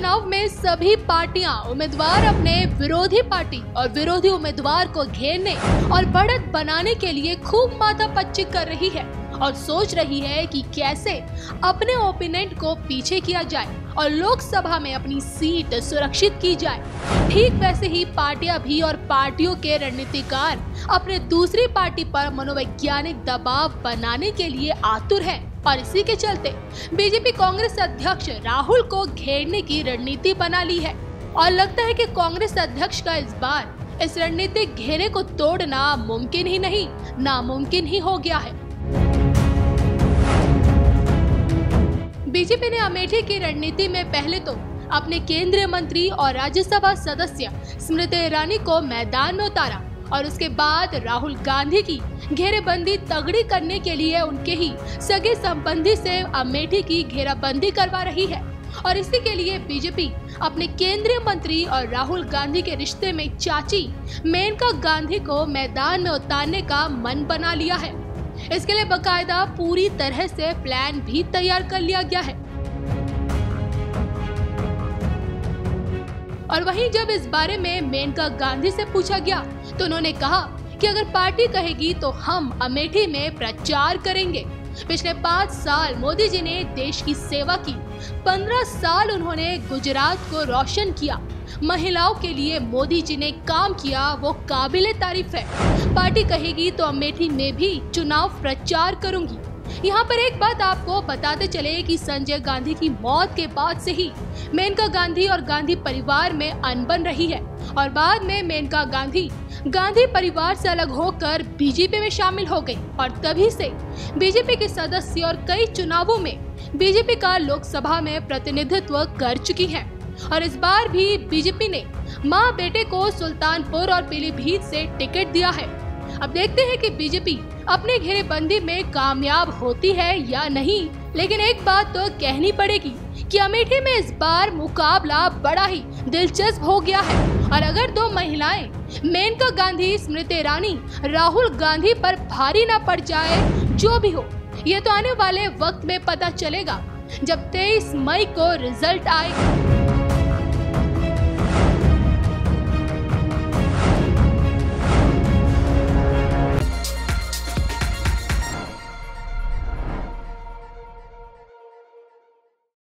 चुनाव में सभी पार्टियां उम्मीदवार अपने विरोधी पार्टी और विरोधी उम्मीदवार को घेरने और बढ़त बनाने के लिए खूब माथापच्ची कर रही है और सोच रही है कि कैसे अपने ओपोनेंट को पीछे किया जाए और लोकसभा में अपनी सीट सुरक्षित की जाए। ठीक वैसे ही पार्टियां भी और पार्टियों के रणनीतिकार अपने दूसरी पार्टी पर मनोवैज्ञानिक दबाव बनाने के लिए आतुर हैं और इसी के चलते बीजेपी कांग्रेस अध्यक्ष राहुल को घेरने की रणनीति बना ली है और लगता है कि कांग्रेस अध्यक्ष का इस बार इस रणनीतिक घेरे को तोड़ना मुमकिन ही नहीं नामुमकिन ही हो गया है। बीजेपी ने अमेठी की रणनीति में पहले तो अपने केंद्रीय मंत्री और राज्यसभा सदस्य स्मृति ईरानी को मैदान में उतारा और उसके बाद राहुल गांधी की घेरेबंदी तगड़ी करने के लिए उनके ही सगे संबंधी से अमेठी की घेराबंदी करवा रही है और इसी के लिए बीजेपी अपने केंद्रीय मंत्री और राहुल गांधी के रिश्ते में चाची मेनका गांधी को मैदान में उतारने का मन बना लिया है। इसके लिए बकायदा पूरी तरह से प्लान भी तैयार कर लिया गया है। और वहीं जब इस बारे में मेनका गांधी से पूछा गया तो उन्होंने कहा कि अगर पार्टी कहेगी तो हम अमेठी में प्रचार करेंगे। पिछले 5 साल मोदी जी ने देश की सेवा की, 15 साल उन्होंने गुजरात को रोशन किया, महिलाओं के लिए मोदी जी ने काम किया, वो काबिले तारीफ है। पार्टी कहेगी तो अमेठी में भी चुनाव प्रचार करूंगी। यहाँ पर एक बात आपको बताते चले कि संजय गांधी की मौत के बाद से ही मेनका गांधी और गांधी परिवार में अनबन रही है और बाद में मेनका गांधी परिवार से अलग होकर बीजेपी में शामिल हो गई और तभी से बीजेपी के सदस्य और कई चुनावों में बीजेपी का लोकसभा में प्रतिनिधित्व कर चुकी हैं और इस बार भी बीजेपी ने मां बेटे को सुल्तानपुर और पीलीभीत से टिकट दिया है। अब देखते हैं कि बीजेपी अपने घेरेबंदी में कामयाब होती है या नहीं, लेकिन एक बात तो कहनी पड़ेगी कि अमेठी में इस बार मुकाबला बड़ा ही दिलचस्प हो गया है और अगर दो महिलाएं मेनका गांधी स्मृति ईरानी राहुल गांधी पर भारी ना पड़ जाए, जो भी हो ये तो आने वाले वक्त में पता चलेगा जब 23 मई को रिजल्ट आएगा।